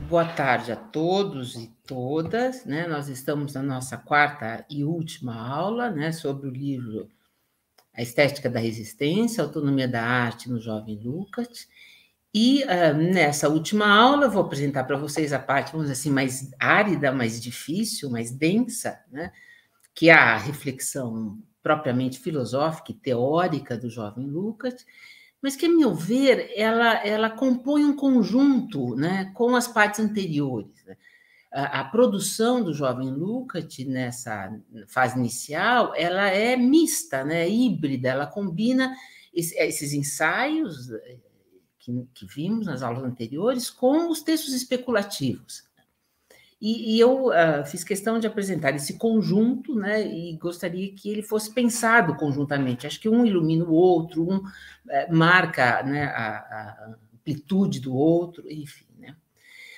Boa tarde a todos e todas, né? Nós estamos na nossa quarta e última aula, né, sobre o livro A Estética da Resistência, Autonomia da Arte no Jovem Lukács. E nessa última aula eu vou apresentar para vocês a parte, vamos dizer assim, mais árida, mais difícil, mais densa, né, que é a reflexão propriamente filosófica e teórica do jovem Lukács, mas que, a meu ver, ela compõe um conjunto, né, com as partes anteriores, né? A produção do jovem Lukács nessa fase inicial, ela é mista, né, híbrida, ela combina esses ensaios que vimos nas aulas anteriores com os textos especulativos. E eu fiz questão de apresentar esse conjunto, né, e gostaria que ele fosse pensado conjuntamente. Acho que um ilumina o outro, um marca, né, a amplitude do outro, enfim. Né?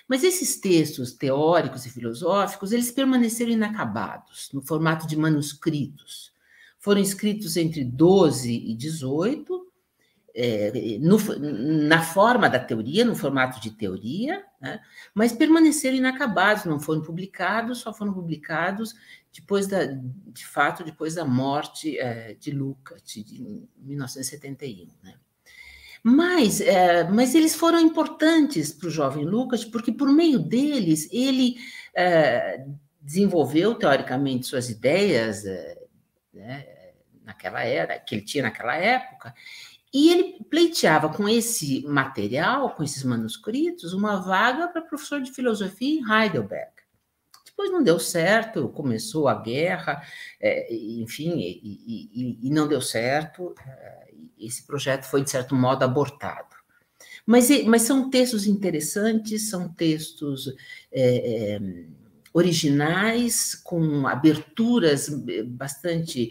Mas esses textos teóricos e filosóficos, eles permaneceram inacabados, no formato de manuscritos. Foram escritos entre 12 e 18, na forma da teoria, no formato de teoria, né? Mas permaneceram inacabados, não foram publicados, só foram publicados depois depois da morte de Lukács, de 1971. Né? Mas eles foram importantes para o jovem Lukács, porque por meio deles ele desenvolveu teoricamente suas ideias, né, naquela era que ele tinha naquela época. E ele pleiteava com esse material, com esses manuscritos, uma vaga para professor de filosofia em Heidelberg. Depois não deu certo, começou a guerra, enfim, e não deu certo. Esse projeto foi, de certo modo, abortado. Mas são textos interessantes, são textos originais, com aberturas bastante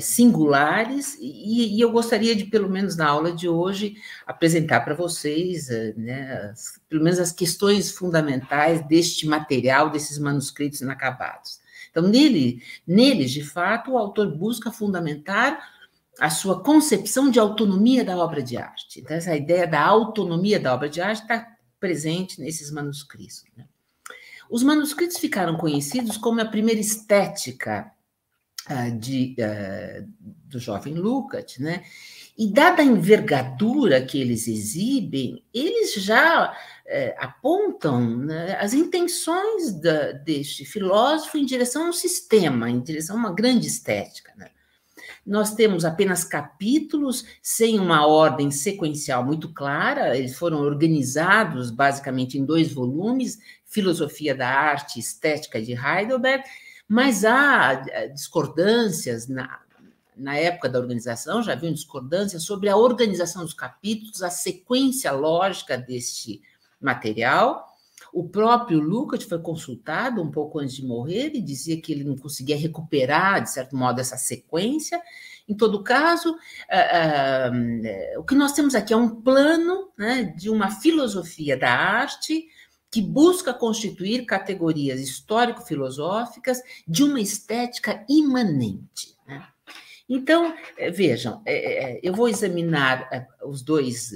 singulares, e eu gostaria de, pelo menos na aula de hoje, apresentar para vocês, né, pelo menos as questões fundamentais deste material, desses manuscritos inacabados. Então, neles, de fato, o autor busca fundamentar a sua concepção de autonomia da obra de arte. Então, essa ideia da autonomia da obra de arte está presente nesses manuscritos, né? Os manuscritos ficaram conhecidos como a primeira estética do jovem Lukács, né? E dada a envergadura que eles exibem, eles já apontam, né, as intenções deste filósofo em direção ao sistema, em direção a uma grande estética, né? Nós temos apenas capítulos sem uma ordem sequencial muito clara, eles foram organizados basicamente em 2 volumes, Filosofia da Arte e Estética de Heidelberg, mas há discordâncias na época da organização, já haviam discordâncias sobre a organização dos capítulos, a sequência lógica deste material. O próprio Lukács foi consultado um pouco antes de morrer e dizia que ele não conseguia recuperar, de certo modo, essa sequência. Em todo caso, o que nós temos aqui é um plano, né, de uma filosofia da arte que busca constituir categorias histórico-filosóficas de uma estética imanente. Né? Então, vejam, eu vou examinar os 2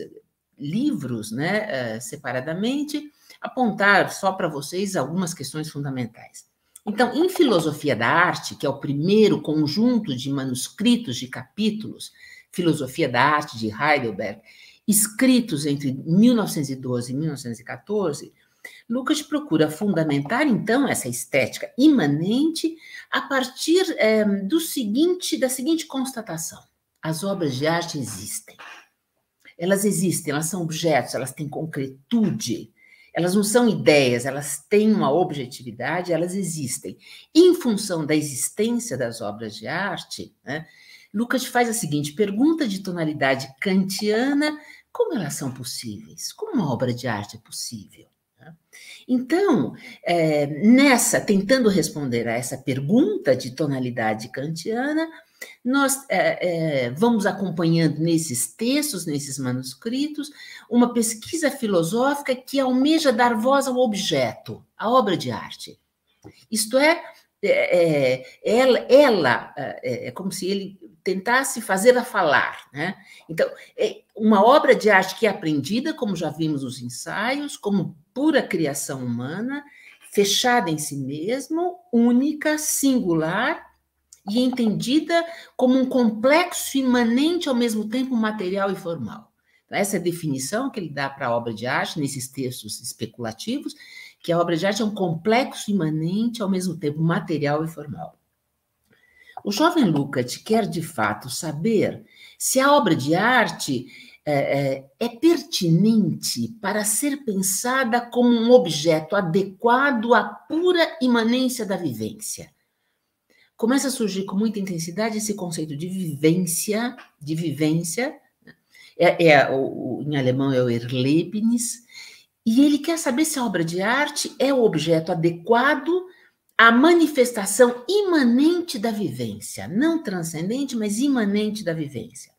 livros, né, separadamente, apontar só para vocês algumas questões fundamentais. Então, em Filosofia da Arte, que é o primeiro conjunto de manuscritos de capítulos, Filosofia da Arte de Heidelberg, escritos entre 1912 e 1914, Lukács procura fundamentar, então, essa estética imanente a partir da seguinte constatação: as obras de arte existem. Elas são objetos, elas têm concretude, elas não são ideias, elas têm uma objetividade, elas existem. Em função da existência das obras de arte, né, Lukács faz a seguinte pergunta de tonalidade kantiana: como elas são possíveis? Como uma obra de arte é possível? Então, tentando responder a essa pergunta de tonalidade kantiana, nós vamos acompanhando nesses textos, nesses manuscritos, uma pesquisa filosófica que almeja dar voz ao objeto, à obra de arte. Isto é, ela é como se ele tentasse fazê-la falar, né? Então, é uma obra de arte que é aprendida, como já vimos nos ensaios, como pura criação humana, fechada em si mesmo, única, singular e entendida como um complexo imanente, ao mesmo tempo material e formal. Então, essa é a definição que ele dá para a obra de arte, nesses textos especulativos, que a obra de arte é um complexo imanente, ao mesmo tempo material e formal. O jovem Lukács quer, de fato, saber se a obra de arte é pertinente para ser pensada como um objeto adequado à pura imanência da vivência. Começa a surgir com muita intensidade esse conceito de vivência, em alemão é o Erlebnis, e ele quer saber se a obra de arte é o objeto adequado à manifestação imanente da vivência, não transcendente, mas imanente da vivência.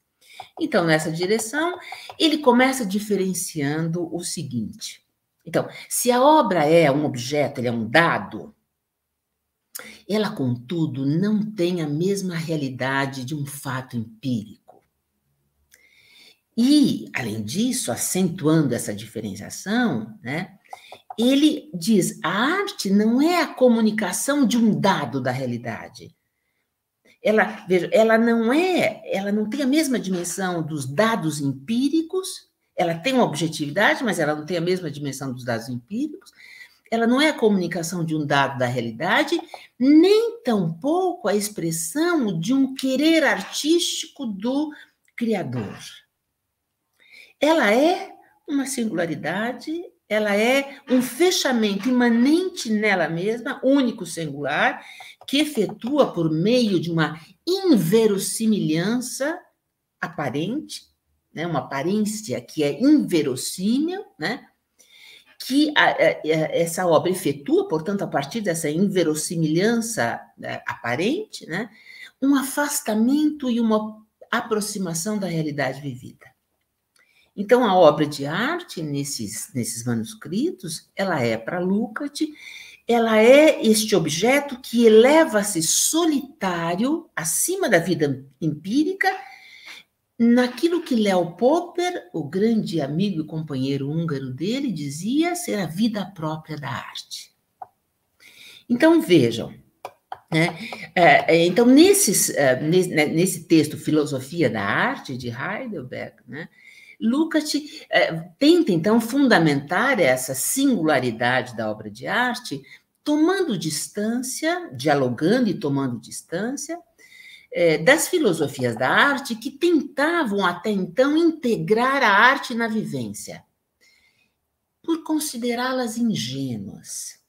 Então, nessa direção, ele começa diferenciando o seguinte. Então, se a obra é um objeto, ele é um dado, ela, contudo, não tem a mesma realidade de um fato empírico. E, além disso, acentuando essa diferenciação, né, ele diz: a arte não é a comunicação de um dado da realidade. Veja, ela não tem a mesma dimensão dos dados empíricos, ela tem uma objetividade, mas ela não tem a mesma dimensão dos dados empíricos, ela não é a comunicação de um dado da realidade, nem tampouco a expressão de um querer artístico do criador. Ela é uma singularidade, ela é um fechamento imanente nela mesma, único, singular, que efetua por meio de uma inverossimilhança aparente, né, uma aparência que é inverossímil, né, que essa obra efetua, portanto, a partir dessa inverossimilhança aparente, né, um afastamento e uma aproximação da realidade vivida. Então, a obra de arte, nesses manuscritos, ela é, para Lukács, ela é este objeto que eleva-se solitário, acima da vida empírica, naquilo que Léo Popper, o grande amigo e companheiro húngaro dele, dizia ser a vida própria da arte. Então, vejam, né? Então, nesse texto Filosofia da Arte, de Heidelberg, né, Lukács tenta, então, fundamentar essa singularidade da obra de arte, tomando distância, dialogando e tomando distância, das filosofias da arte que tentavam, até então, integrar a arte na vivência, por considerá-las ingênuas.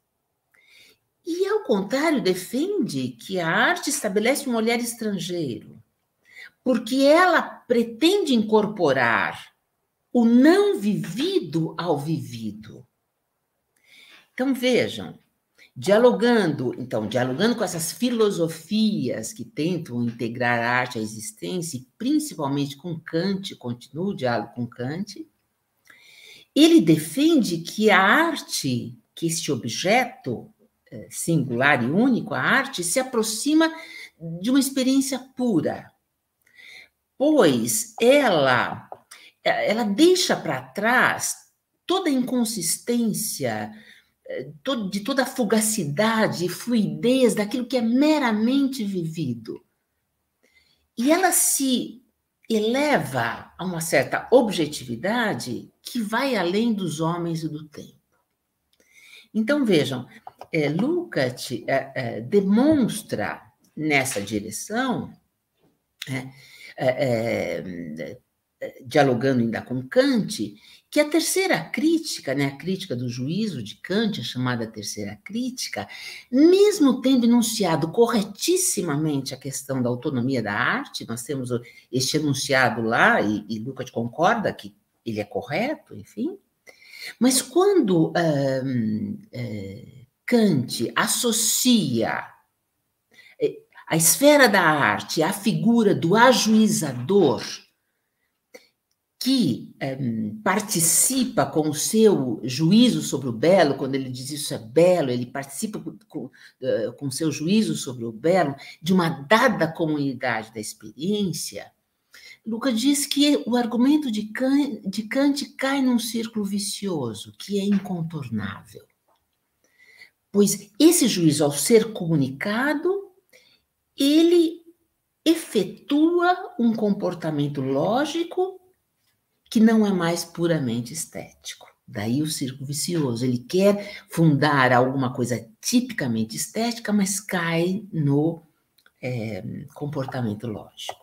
E, ao contrário, defende que a arte estabelece um olhar estrangeiro, porque ela pretende incorporar o não vivido ao vivido. Então, vejam, dialogando com essas filosofias que tentam integrar a arte à existência, e principalmente com Kant, continua o diálogo com Kant, ele defende que a arte, que este objeto singular e único, a arte, se aproxima de uma experiência pura, pois ela deixa para trás toda a inconsistência, de toda a fugacidade e fluidez daquilo que é meramente vivido. E ela se eleva a uma certa objetividade que vai além dos homens e do tempo. Então, vejam, Lukács demonstra nessa direção, dialogando ainda com Kant, que a terceira crítica, né, a crítica do juízo de Kant, a chamada terceira crítica, mesmo tendo enunciado corretissimamente a questão da autonomia da arte, nós temos este enunciado lá, e Lukács concorda que ele é correto, enfim, mas quando Kant associa a esfera da arte à figura do ajuizador, que participa com o seu juízo sobre o belo, quando ele diz isso é belo, ele participa com o seu juízo sobre o belo de uma dada comunidade da experiência, Lukács diz que o argumento de Kant cai num círculo vicioso, que é incontornável. Pois esse juízo, ao ser comunicado, ele efetua um comportamento lógico que não é mais puramente estético. Daí o círculo vicioso. Ele quer fundar alguma coisa tipicamente estética, mas cai no comportamento lógico.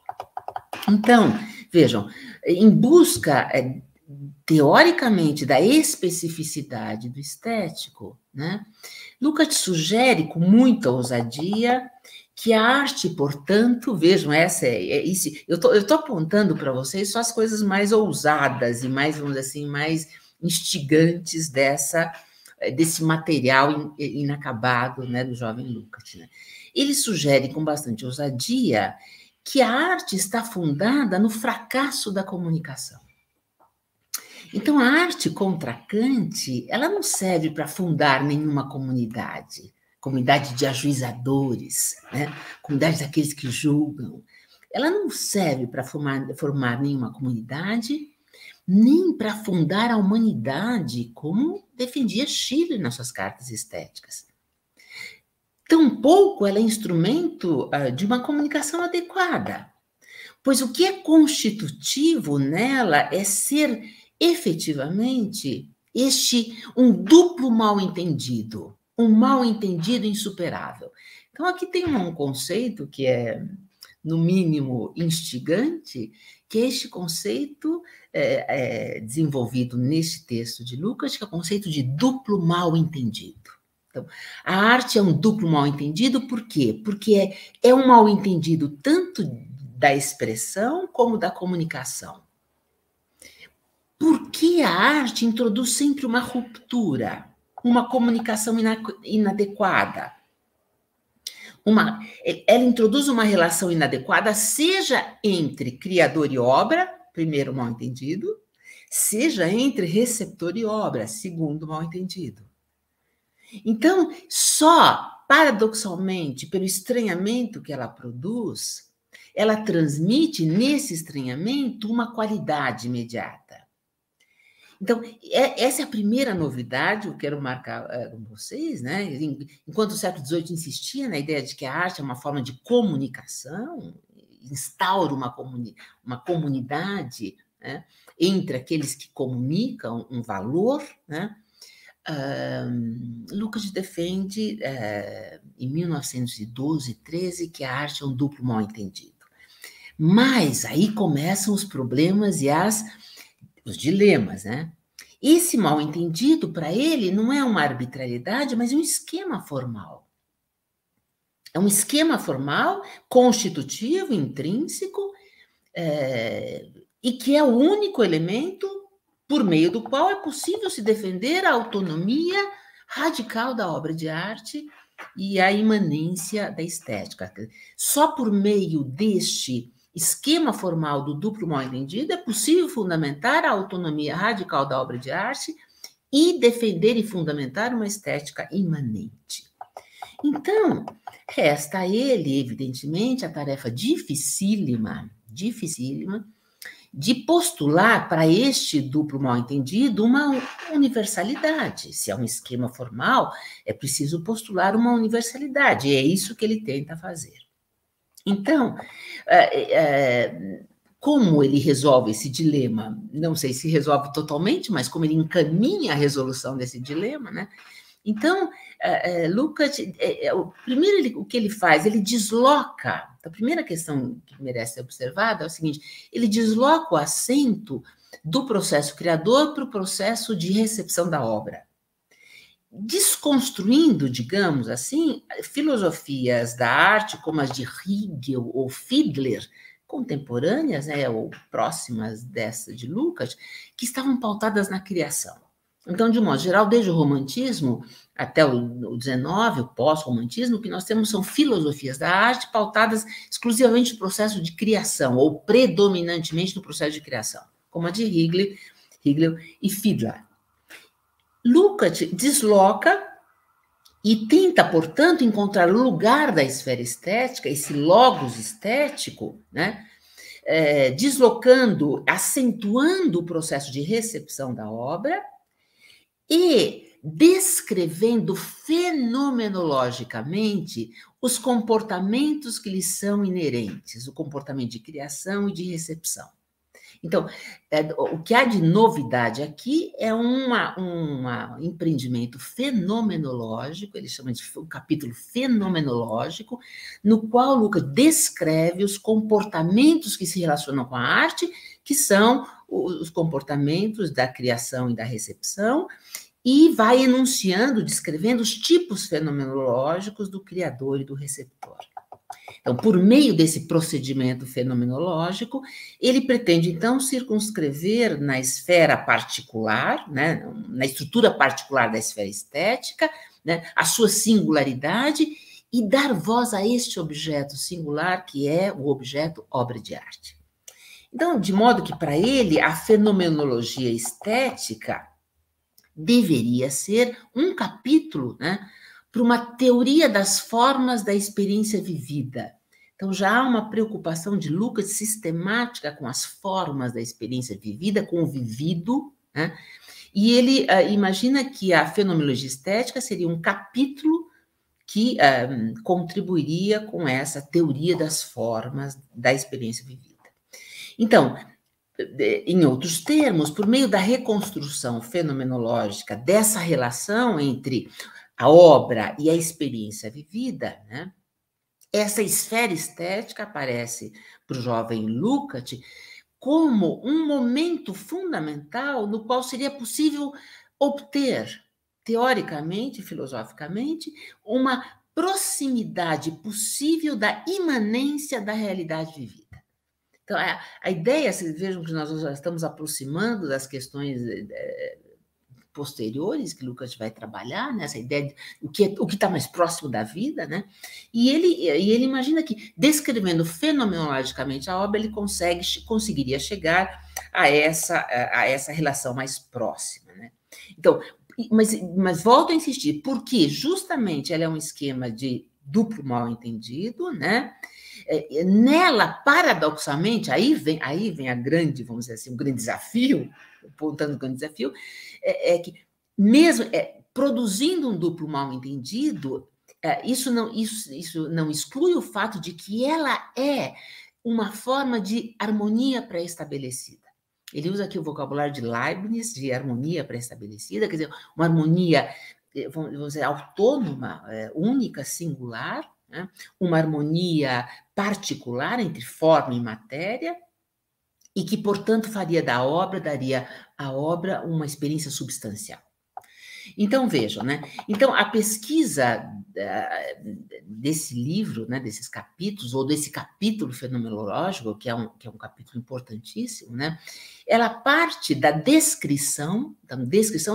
Então, vejam, em busca, teoricamente, da especificidade do estético, né, Lukács sugere com muita ousadia que a arte, portanto, vejam, isso, eu estou apontando para vocês só as coisas mais ousadas e mais, vamos dizer assim, mais instigantes desse material inacabado, né, do jovem Lukács. Né? Ele sugere com bastante ousadia que a arte está fundada no fracasso da comunicação. Então, a arte contra Kant, ela não serve para fundar nenhuma comunidade de ajuizadores, né? Comunidade daqueles que julgam. Ela não serve para formar nenhuma comunidade, nem para fundar a humanidade, como defendia Schiller nas suas cartas estéticas. Tampouco ela é instrumento de uma comunicação adequada, pois o que é constitutivo nela é ser efetivamente um duplo mal-entendido, um mal-entendido insuperável. Então, aqui tem um conceito que é, no mínimo, instigante, que é este conceito desenvolvido nesse texto de Lukács, que é o conceito de duplo mal-entendido. Então, a arte é um duplo mal-entendido, por quê? Porque é um mal-entendido tanto da expressão como da comunicação. Porque a arte introduz sempre uma ruptura, uma comunicação inadequada. Ela introduz uma relação inadequada, seja entre criador e obra, primeiro mal-entendido, seja entre receptor e obra, segundo mal-entendido. Então, só paradoxalmente, pelo estranhamento que ela produz, ela transmite nesse estranhamento uma qualidade imediata. Então, essa é a primeira novidade, eu quero marcar com vocês, né? Enquanto o século XVIII insistia na ideia de que a arte é uma forma de comunicação, instaura uma comunidade, né, entre aqueles que comunicam um valor, né? Lukács defende, em 1912, 13, que a arte é um duplo mal-entendido. Mas aí começam os problemas e os dilemas, né? Esse mal-entendido, para ele, não é uma arbitrariedade, mas é um esquema formal. É um esquema formal, constitutivo, intrínseco, e que é o único elemento por meio do qual é possível se defender a autonomia radical da obra de arte e a imanência da estética. Só por meio deste esquema formal do duplo mal-entendido é possível fundamentar a autonomia radical da obra de arte e defender e fundamentar uma estética imanente. Então, resta a ele, evidentemente, a tarefa dificílima de postular para este duplo mal-entendido uma universalidade. Se é um esquema formal, é preciso postular uma universalidade, e é isso que ele tenta fazer. Então, como ele resolve esse dilema? Não sei se resolve totalmente, mas como ele encaminha a resolução desse dilema, né? Então, Lukács, primeiro o que ele faz, ele desloca, a primeira questão que merece ser observada é o seguinte, ele desloca o acento do processo criador para o processo de recepção da obra, desconstruindo, digamos assim, filosofias da arte como as de Hegel ou Fiedler, contemporâneas, né, ou próximas dessa de Lukács, que estavam pautadas na criação. Então, de um modo geral, desde o romantismo até o XIX, o pós-romantismo, o que nós temos são filosofias da arte pautadas exclusivamente no processo de criação, ou predominantemente no processo de criação. como a de Hegel e Fiedler. Lukács desloca e tenta, portanto, encontrar o lugar da esfera estética, esse logos estético, né? Deslocando, acentuando o processo de recepção da obra e descrevendo fenomenologicamente os comportamentos que lhes são inerentes, o comportamento de criação e de recepção. Então, o que há de novidade aqui é um empreendimento fenomenológico, ele chama de um capítulo fenomenológico, no qual Lukács descreve os comportamentos que se relacionam com a arte, que são os comportamentos da criação e da recepção, e vai enunciando, descrevendo os tipos fenomenológicos do criador e do receptor. Então, por meio desse procedimento fenomenológico, ele pretende, então, circunscrever na esfera particular, né, na estrutura particular da esfera estética, né, a sua singularidade e dar voz a este objeto singular, que é o objeto obra de arte. Então, de modo que, para ele, a fenomenologia estética deveria ser um capítulo, né, para uma teoria das formas da experiência vivida. Então, já há uma preocupação de Lukács sistemática com as formas da experiência vivida, com o vivido, né? E ele imagina que a fenomenologia estética seria um capítulo que contribuiria com essa teoria das formas da experiência vivida. Então, em outros termos, por meio da reconstrução fenomenológica dessa relação entre a obra e a experiência vivida, né, essa esfera estética aparece para o jovem Lukács como um momento fundamental no qual seria possível obter, teoricamente, filosoficamente, uma proximidade possível da imanência da realidade vivida. Então, a ideia, vocês vejam que nós já estamos aproximando das questões posteriores que Lukács vai trabalhar, nessa ideia de o que está mais próximo da vida, né? E ele imagina que, descrevendo fenomenologicamente a obra, ele conseguiria chegar a essa relação mais próxima, né? Então, mas volto a insistir, porque justamente ela é um esquema de duplo mal-entendido, né? Nela, paradoxalmente, aí vem a grande, vamos dizer assim, um grande desafio, apontando um grande desafio, que mesmo produzindo um duplo mal-entendido, isso não exclui o fato de que ela é uma forma de harmonia pré-estabelecida. Ele usa aqui o vocabulário de Leibniz, de harmonia pré-estabelecida, quer dizer, uma harmonia, vamos dizer, autônoma, única, singular, né? Uma harmonia particular entre forma e matéria, e que, portanto, daria à obra uma experiência substancial. Então, vejam, né? Então, a pesquisa desse livro, né, desses capítulos, ou desse capítulo fenomenológico, que é um capítulo importantíssimo, né? Ela parte da descrição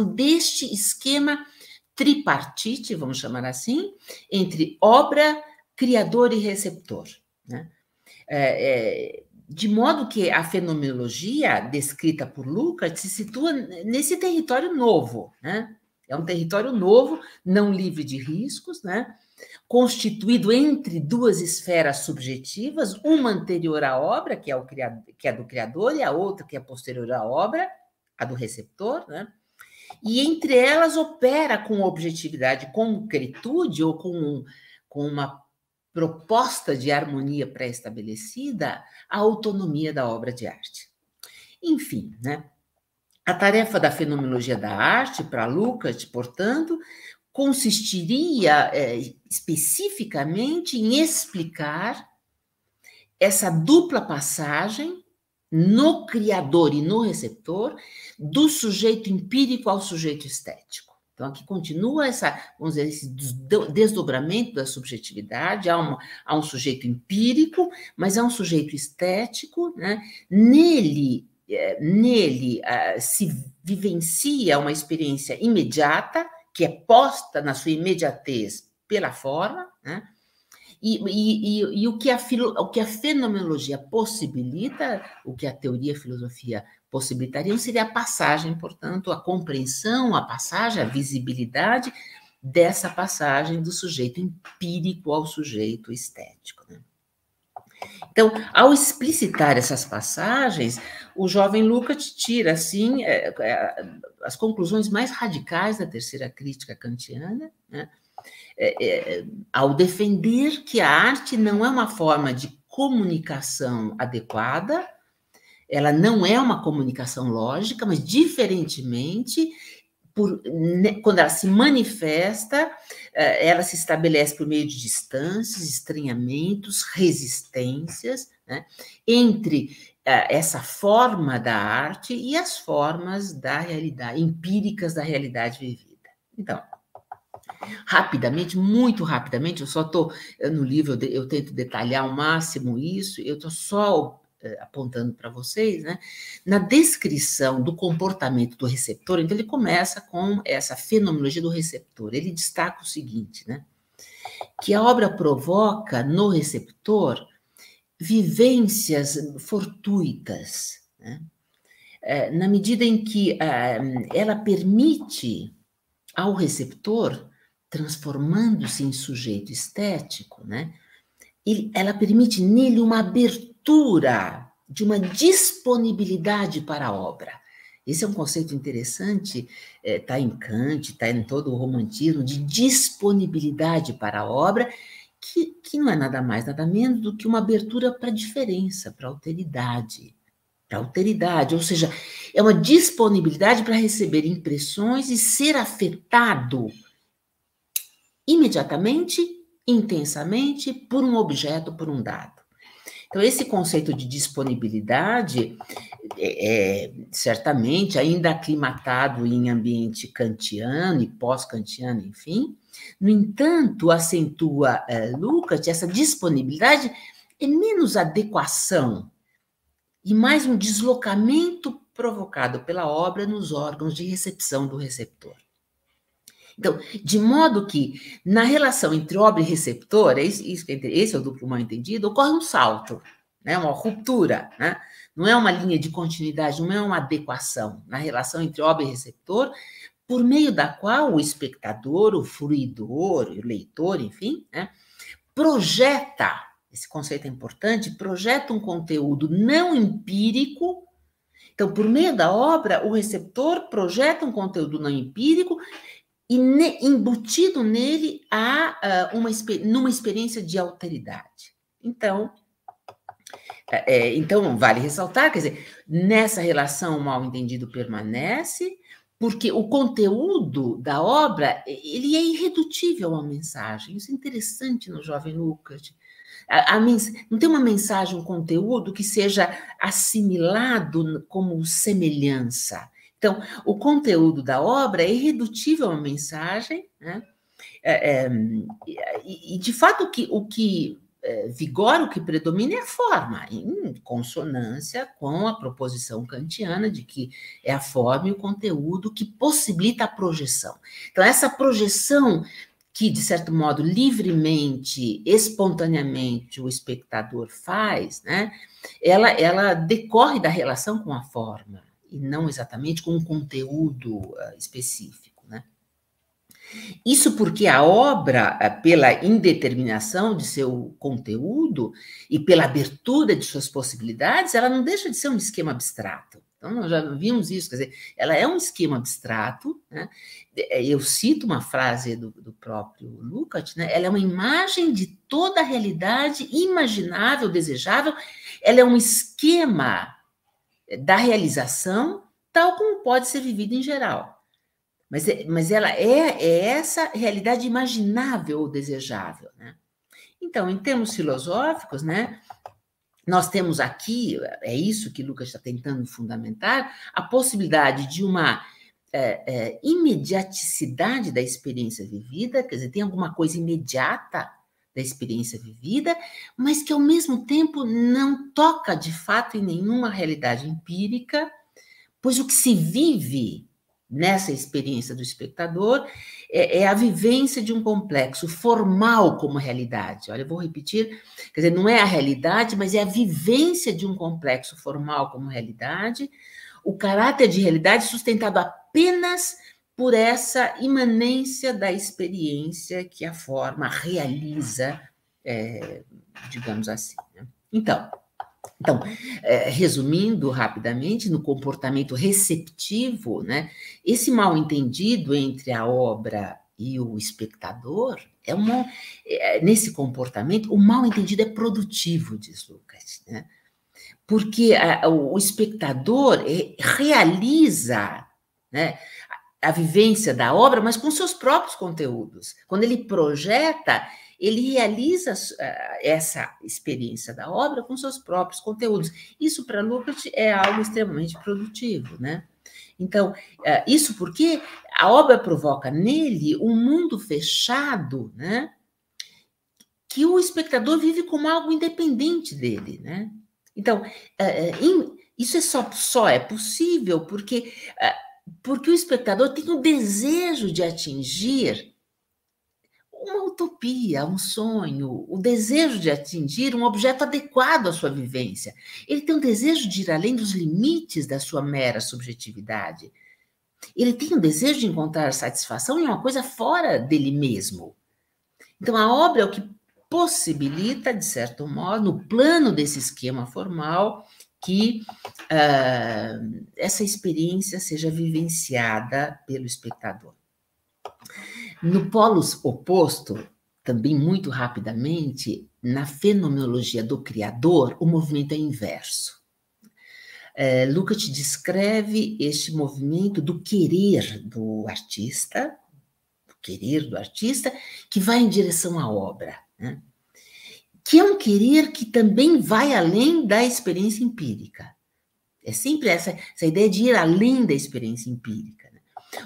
deste esquema tripartite, vamos chamar assim, entre obra, criador e receptor, né? De modo que a fenomenologia descrita por Lukács se situa nesse território novo, né? É um território novo, não livre de riscos, né? Constituído entre duas esferas subjetivas, uma anterior à obra, que é do criador, e a outra que é posterior à obra, a do receptor, né? E entre elas opera com objetividade, concretude ou com uma proposta de harmonia pré-estabelecida a autonomia da obra de arte. Enfim, né? A tarefa da fenomenologia da arte, para Lukács, portanto, consistiria especificamente em explicar essa dupla passagem no criador e no receptor, do sujeito empírico ao sujeito estético. Então, aqui continua vamos dizer, esse desdobramento da subjetividade, há um sujeito empírico, mas há um sujeito estético, né? Nele se vivencia uma experiência imediata, que é posta na sua imediatez pela forma, né? E o que a fenomenologia possibilita, o que a teoria e a filosofia possibilitariam seria a passagem, portanto, a compreensão, a passagem, a visibilidade dessa passagem do sujeito empírico ao sujeito estético, né? Então, ao explicitar essas passagens, o jovem Lukács tira, assim, as conclusões mais radicais da terceira crítica kantiana, né? Ao defender que a arte não é uma forma de comunicação adequada, ela não é uma comunicação lógica, mas, diferentemente, quando ela se manifesta, ela se estabelece por meio de distâncias, estranhamentos, resistências, né, entre essa forma da arte e as formas da realidade, empíricas da realidade vivida. Então, rapidamente, muito rapidamente, eu só estou no livro, eu tento detalhar ao máximo isso, eu estou só apontando para vocês, né? Na descrição do comportamento do receptor, então ele começa com essa fenomenologia do receptor. Ele destaca o seguinte, né? Que a obra provoca no receptor vivências fortuitas, né? Na medida em que ela permite ao receptor, transformando-se em sujeito estético, né? Ela permite nele uma abertura de uma disponibilidade para a obra. Esse é um conceito interessante, está em Kant, está em todo o romantismo, de disponibilidade para a obra, que não é nada mais, nada menos do que uma abertura para a diferença, para a alteridade. Para a alteridade, ou seja, é uma disponibilidade para receber impressões e ser afetado imediatamente, intensamente, por um objeto, por um dado. Então, esse conceito de disponibilidade certamente ainda aclimatado em ambiente kantiano e pós-kantiano, enfim. No entanto, acentua Lukács, essa disponibilidade é menos adequação e mais um deslocamento provocado pela obra nos órgãos de recepção do receptor. Então, de modo que, na relação entre obra e receptor, esse é o duplo mal entendido, ocorre um salto, né, uma ruptura, né? Não é uma linha de continuidade, não é uma adequação na relação entre obra e receptor, por meio da qual o espectador, o fruidor, o leitor, enfim, né, projeta, esse conceito é importante, projeta um conteúdo não empírico. Então, por meio da obra, o receptor projeta um conteúdo não empírico e embutido nele há numa experiência de alteridade. Então, vale ressaltar, quer dizer, nessa relação o mal-entendido permanece, porque o conteúdo da obra, ele é irredutível à mensagem. Isso é interessante no jovem Lukács. Não tem uma mensagem, um conteúdo que seja assimilado como semelhança. Então, o conteúdo da obra é irredutível à mensagem, né? De fato, o que vigora, o que predomina é a forma, em consonância com a proposição kantiana de que é a forma e o conteúdo que possibilita a projeção. Então, essa projeção que, de certo modo, livremente, espontaneamente, o espectador faz, né? Ela decorre da relação com a forma, e não exatamente com um conteúdo específico, né? Isso porque a obra, pela indeterminação de seu conteúdo e pela abertura de suas possibilidades, ela não deixa de ser um esquema abstrato. Então, nós já vimos isso, quer dizer, ela é um esquema abstrato, né? Eu cito uma frase do próprio Lukács, né? Ela é uma imagem de toda a realidade imaginável, desejável, ela é um esquema da realização, tal como pode ser vivida em geral. Mas ela é essa realidade imaginável ou desejável, né? Então, em termos filosóficos, né, nós temos aqui, é isso que Lukács está tentando fundamentar, a possibilidade de uma imediaticidade da experiência vivida, quer dizer, tem alguma coisa imediata da experiência vivida, mas que, ao mesmo tempo, não toca, de fato, em nenhuma realidade empírica, pois o que se vive nessa experiência do espectador é a vivência de um complexo formal como realidade. Olha, eu vou repetir, quer dizer, não é a realidade, mas é a vivência de um complexo formal como realidade, o caráter de realidade sustentado apenas por essa imanência da experiência que a forma realiza, digamos assim. Né? Então, resumindo rapidamente, no comportamento receptivo, né, esse mal-entendido entre a obra e o espectador, nesse comportamento, o mal-entendido é produtivo, diz Lukács, né? Porque o espectador realiza, né, a vivência da obra, mas com seus próprios conteúdos. Quando ele projeta, ele realiza essa experiência da obra com seus próprios conteúdos. Isso, para Lukács, é algo extremamente produtivo, né? Então, isso porque a obra provoca nele um mundo fechado, né? Que o espectador vive como algo independente dele, né? Então, isso só é possível porque o espectador tem o desejo de atingir uma utopia, um sonho, o desejo de atingir um objeto adequado à sua vivência. Ele tem o desejo de ir além dos limites da sua mera subjetividade. Ele tem o desejo de encontrar satisfação em uma coisa fora dele mesmo. Então, a obra é o que possibilita, de certo modo, no plano desse esquema formal, que essa experiência seja vivenciada pelo espectador. No polo oposto, também muito rapidamente, na fenomenologia do criador, o movimento é inverso. Lukács descreve este movimento do querer do artista, que vai em direção à obra, né? Que é um querer que também vai além da experiência empírica. É sempre essa ideia de ir além da experiência empírica. Né?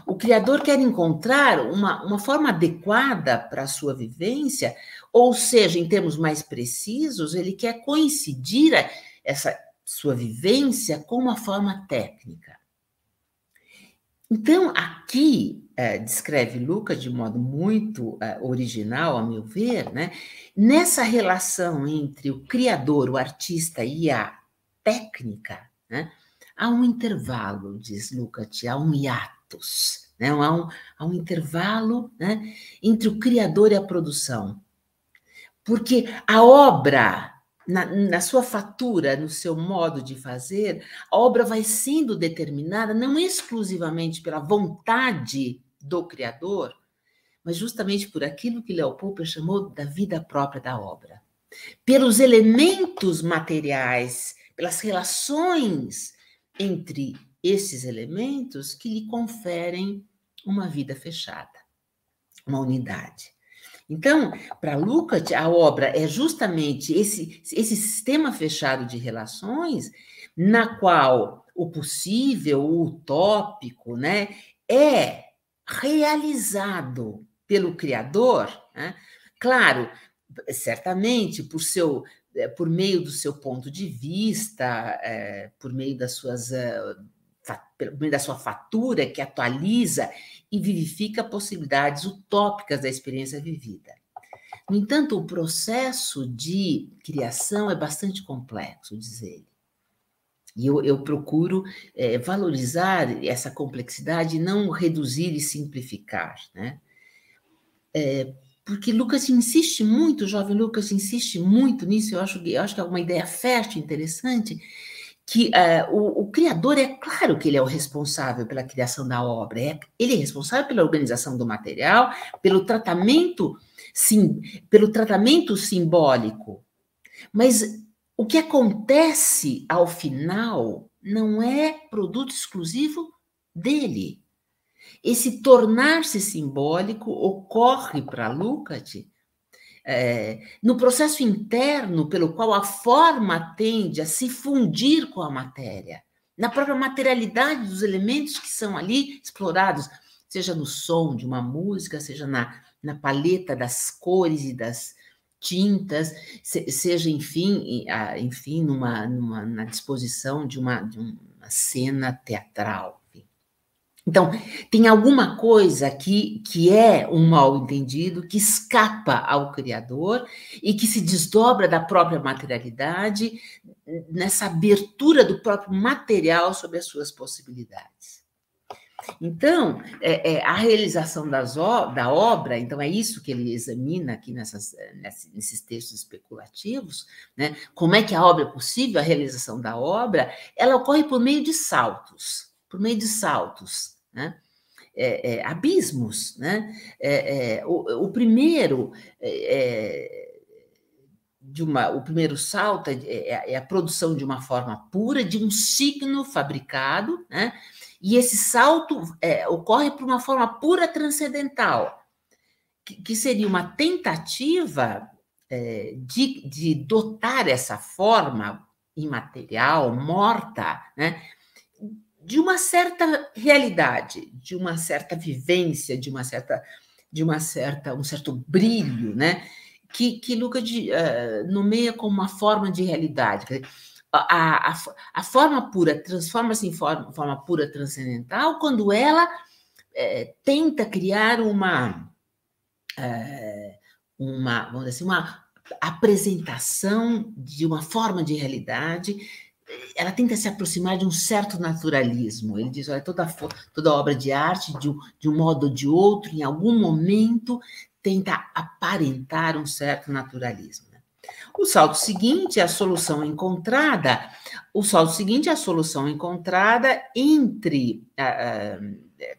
O criador quer encontrar uma forma adequada para a sua vivência, ou seja, em termos mais precisos, ele quer coincidir essa sua vivência com uma forma técnica. Então, aqui, descreve Lukács de modo muito original, a meu ver, né? Nessa relação entre o criador, o artista e a técnica, né? Há um intervalo, diz Lukács, há um hiatus, né? Há um intervalo, né, entre o criador e a produção. Porque a obra, na sua fatura, no seu modo de fazer, a obra vai sendo determinada não exclusivamente pela vontade do criador, mas justamente por aquilo que Leo Popper chamou da vida própria da obra. Pelos elementos materiais, pelas relações entre esses elementos que lhe conferem uma vida fechada, uma unidade. Então, para Lukács, a obra é justamente esse sistema fechado de relações na qual o possível, o utópico, né, é realizado pelo criador, né? Claro, certamente por meio do seu ponto de vista, por meio das suas por meio da sua fatura que atualiza e vivifica possibilidades utópicas da experiência vivida. No entanto, o processo de criação é bastante complexo, diz ele. E eu procuro valorizar essa complexidade e não reduzir e simplificar, né? Porque Lukács insiste muito, o jovem Lukács insiste muito nisso, eu acho que é uma ideia fértil, interessante, que o criador, é claro que ele é o responsável pela criação da obra, ele é responsável pela organização do material, pelo tratamento simbólico, mas o que acontece ao final não é produto exclusivo dele. Esse tornar-se simbólico ocorre para Lukács no processo interno pelo qual a forma tende a se fundir com a matéria, na própria materialidade dos elementos que são ali explorados, seja no som de uma música, seja na paleta das cores e das tintas, seja, enfim, na disposição de uma cena teatral. Então, tem alguma coisa que é um mal-entendido, que escapa ao Criador e que se desdobra da própria materialidade, nessa abertura do próprio material sobre as suas possibilidades. Então, a realização da obra, então é isso que ele examina aqui nesses textos especulativos, né? Como é que a obra é possível, a realização da obra, ela ocorre por meio de saltos, né? Abismos, né? O primeiro o primeiro salto é a produção de uma forma pura de um signo fabricado, né? E esse salto ocorre por uma forma pura transcendental, que seria uma tentativa de dotar essa forma imaterial, morta, né? De uma certa realidade, de uma certa vivência, um certo brilho, né? Que Lucas nomeia como uma forma de realidade. Quer dizer, a forma pura transforma-se em forma pura transcendental quando ela tenta criar vamos dizer assim, uma apresentação de uma forma de realidade. Ela tenta se aproximar de um certo naturalismo. Ele diz, olha, toda obra de arte, de um modo ou de outro, em algum momento, tenta aparentar um certo naturalismo. O salto seguinte é a solução encontrada.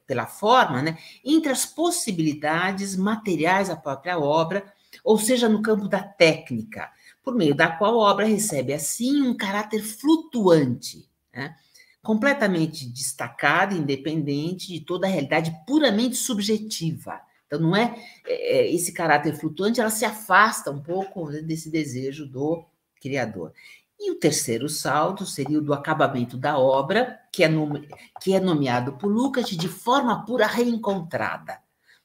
Pela forma, né, entre as possibilidades materiais da própria obra, ou seja, no campo da técnica, por meio da qual a obra recebe, assim, um caráter flutuante, né, completamente destacado, independente de toda a realidade puramente subjetiva. Então, não esse caráter flutuante, ela se afasta um pouco desse desejo do criador. E o terceiro salto seria o do acabamento da obra, que é nomeado por Lucas de forma pura reencontrada,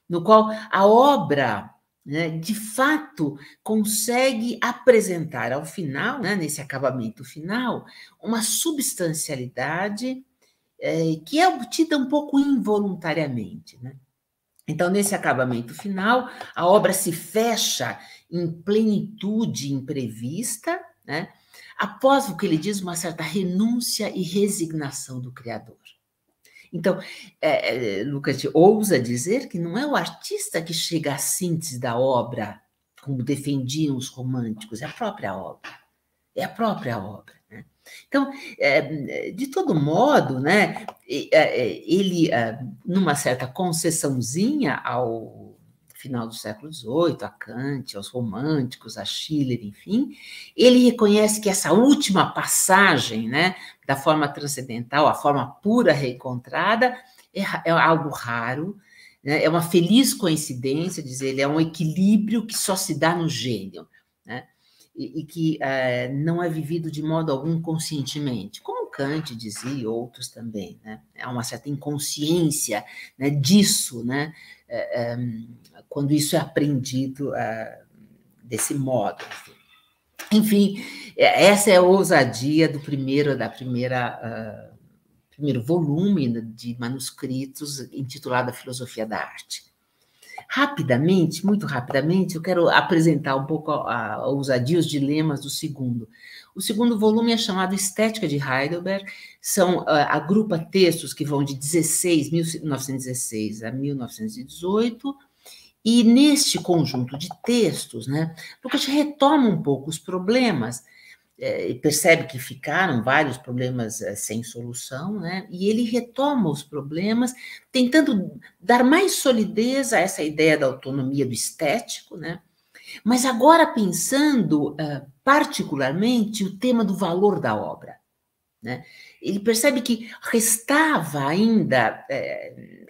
no qual a obra, né, de fato, consegue apresentar ao final, né, nesse acabamento final, uma substancialidade que é obtida um pouco involuntariamente, né? Então, nesse acabamento final, a obra se fecha em plenitude imprevista, né? Após o que ele diz, uma certa renúncia e resignação do Criador. Então, Lucas ousa dizer que não é o artista que chega à síntese da obra, como defendiam os românticos, é a própria obra. É a própria obra. Né? Então, de todo modo, né, ele, numa certa concessãozinha ao final do século XVIII, a Kant, aos românticos, a Schiller, enfim, ele reconhece que essa última passagem, né, da forma transcendental, a forma pura reencontrada, é algo raro, né, é uma feliz coincidência, diz ele, é um equilíbrio que só se dá no gênio, né? E que não é vivido de modo algum conscientemente, como Kant dizia e outros também, né? Há uma certa inconsciência, né, disso, né, quando isso é aprendido desse modo. Enfim, essa é a ousadia primeiro volume de manuscritos intitulado A Filosofia da Arte. Rapidamente, muito rapidamente, eu quero apresentar um pouco a ousadia, os dilemas do segundo. O segundo volume é chamado Estética de Heidelberg, agrupa textos que vão de 1916 a 1918, e neste conjunto de textos, né, Lucas retoma um pouco os problemas, percebe que ficaram vários problemas sem solução, né? E ele retoma os problemas, tentando dar mais solidez a essa ideia da autonomia do estético, né? Mas agora pensando particularmente o tema do valor da obra, né? Ele percebe que restava ainda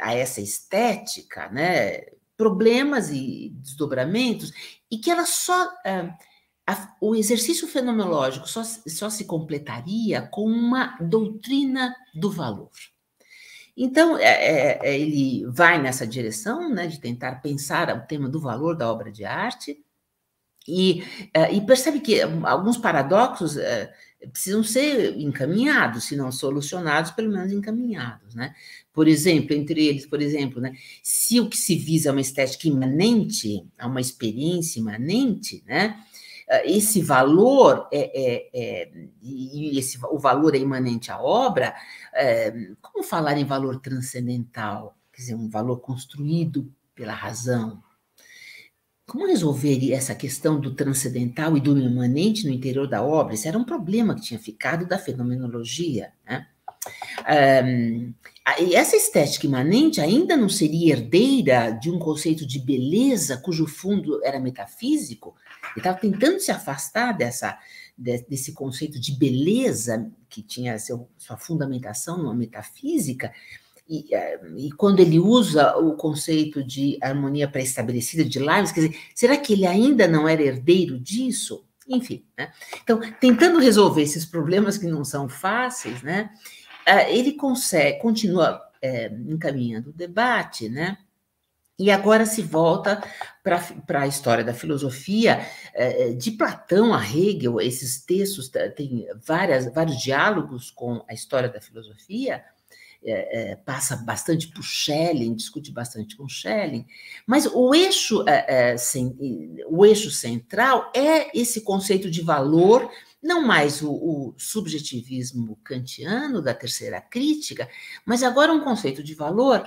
a essa estética, né, problemas e desdobramentos, e que ela o exercício fenomenológico só se completaria com uma doutrina do valor. Então, ele vai nessa direção, né, de tentar pensar o tema do valor da obra de arte, e percebe que alguns paradoxos precisam ser encaminhados, se não solucionados, pelo menos encaminhados, né? Por exemplo, entre eles, por exemplo, né, se o que se visa é uma estética imanente, a uma experiência imanente, né, esse valor o valor é imanente à obra, como falar em valor transcendental? Quer dizer, um valor construído pela razão. Como resolver essa questão do transcendental e do imanente no interior da obra? Isso era um problema que tinha ficado da fenomenologia, né? E essa estética imanente ainda não seria herdeira de um conceito de beleza cujo fundo era metafísico? Ele estava tentando se afastar desse conceito de beleza que tinha sua fundamentação numa metafísica, e quando ele usa o conceito de harmonia pré-estabelecida de Leibniz, quer dizer, será que ele ainda não era herdeiro disso? Enfim, né? Então, tentando resolver esses problemas que não são fáceis, né, ele continua encaminhando o debate, né, e agora se volta para a história da filosofia, de Platão a Hegel. Esses textos têm vários diálogos com a história da filosofia, passa bastante por Schelling, discute bastante com Schelling, mas o eixo central é esse conceito de valor, não mais o subjetivismo kantiano da terceira crítica, mas agora um conceito de valor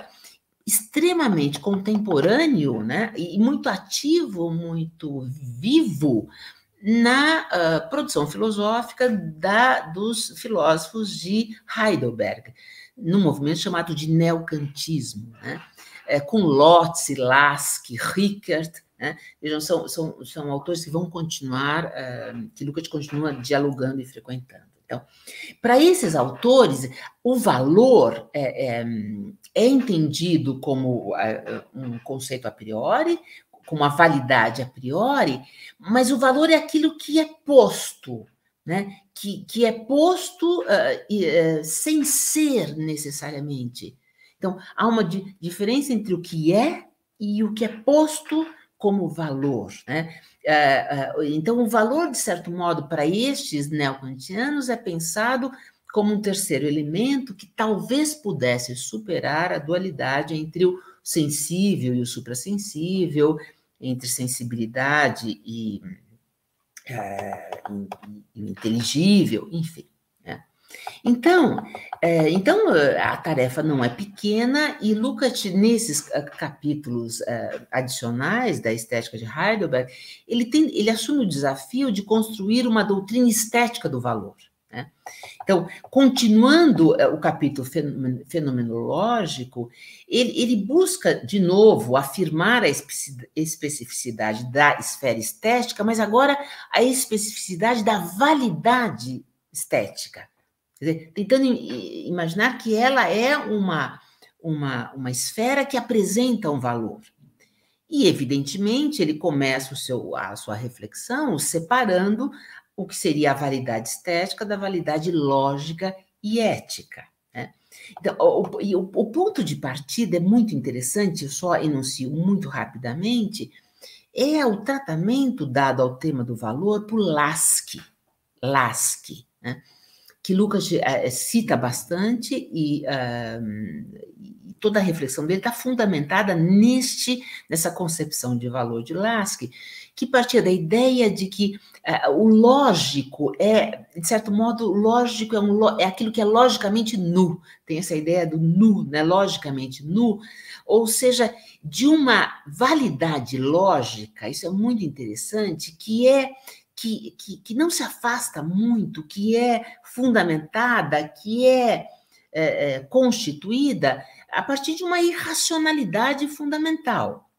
extremamente contemporâneo, né, e muito ativo, muito vivo na produção filosófica dos filósofos de Heidelberg, num movimento chamado de neocantismo, né, com Lotze, Laski, Rickert, né? Vejam, são autores que vão continuar, que Lukács continua dialogando e frequentando. Então, para esses autores, o valor é entendido como um conceito a priori, como uma validade a priori, mas o valor é aquilo que é posto, né? Que é posto sem ser necessariamente. Então, há uma diferença entre o que é e o que é posto como valor, né? Então, o valor, de certo modo, para estes neokantianos é pensado como um terceiro elemento que talvez pudesse superar a dualidade entre o sensível e o suprassensível, entre sensibilidade e inteligível, enfim. Né? Então, a tarefa não é pequena, e Lukács, nesses capítulos adicionais da estética de Heidelberg, ele assume o desafio de construir uma doutrina estética do valor. Né? Então, continuando o capítulo fenomenológico, ele busca, de novo, afirmar a especificidade da esfera estética, mas agora a especificidade da validade estética. Quer dizer, tentando imaginar que ela é uma esfera que apresenta um valor. E, evidentemente, ele começa a sua reflexão separando o que seria a validade estética da validade lógica e ética. Né? Então, o ponto de partida é muito interessante, eu só enuncio muito rapidamente, é o tratamento dado ao tema do valor por Laski, né? Que Lukács cita bastante, e toda a reflexão dele está fundamentada nessa concepção de valor de Laski, que partia da ideia de que o lógico de certo modo, lógico é aquilo que é logicamente nu. Tem essa ideia do nu, né? Logicamente nu, ou seja, de uma validade lógica, isso é muito interessante, que não se afasta muito, que é fundamentada, que é constituída a partir de uma irracionalidade fundamental.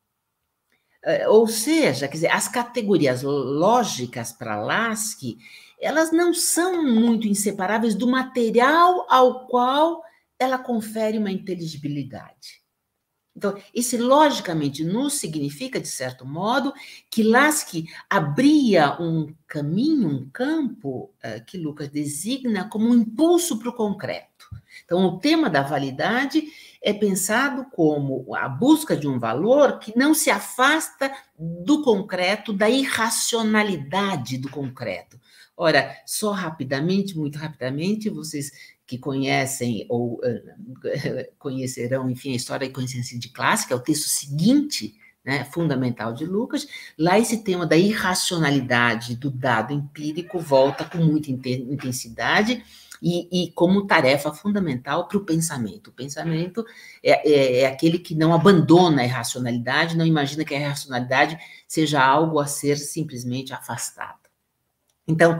Ou seja, quer dizer, as categorias lógicas para Laski, elas não são muito inseparáveis do material ao qual ela confere uma inteligibilidade. Então, esse logicamente nu significa, de certo modo, que Laski abria um caminho, um campo, que Lukács designa como um impulso para o concreto. Então, o tema da validade é pensado como a busca de um valor que não se afasta do concreto, da irracionalidade do concreto. Ora, só rapidamente, muito rapidamente, vocês que conhecem ou conhecerão, enfim, a história e consciência de classe, que é o texto seguinte, né, fundamental de Lukács, lá esse tema da irracionalidade do dado empírico volta com muita intensidade e como tarefa fundamental para o pensamento. O pensamento é aquele que não abandona a irracionalidade, não imagina que a irracionalidade seja algo a ser simplesmente afastado. Então,